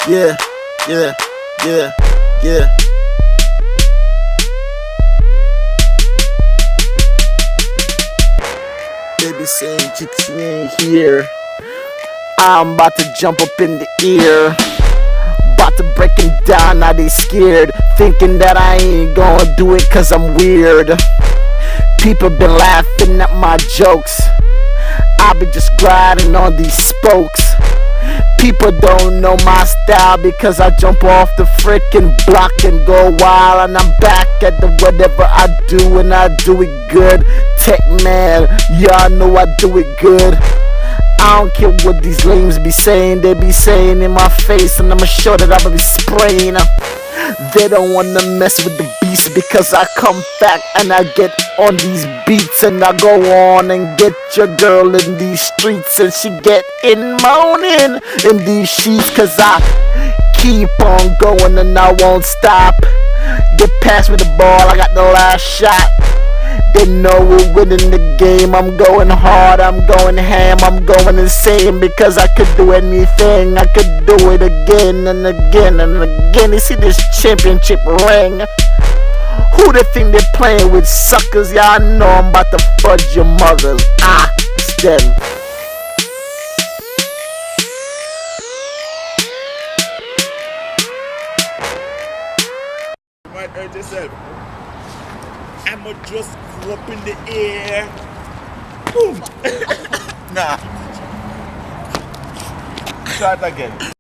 Yeah, yeah, yeah, yeah. They be saying chicks you ain't here. I'm about to jump up in the air. About to break them down, now they scared. Thinking that I ain't gonna do it cause I'm weird. People been laughing at my jokes. I be just grinding on these spokes. People don't know my style because I jump off the freaking block and go wild. And I'm back at the whatever I do and I do it good. Tech man, y'all know I do it good. I don't care what these lames be saying. They be saying in my face and I'ma show that I'ma be spraying. They don't wanna mess with the beast because I come back and I get on these beats and I go on and get your girl in these streets and she get in moaning in these sheets cause I keep on going and I won't stop. Get past me the ball, I got the last shot. They know we're winning the game. I'm going hard, I'm going ham, I'm going insane because I could do anything. I could do it again and again and again. You see this championship ring? Who they think they're playing with, suckers? Y'all know I'm about to fudge your mothers. It's them. Might hurt yourself. I'ma just go up in the air. Boom. Nah. Try it again.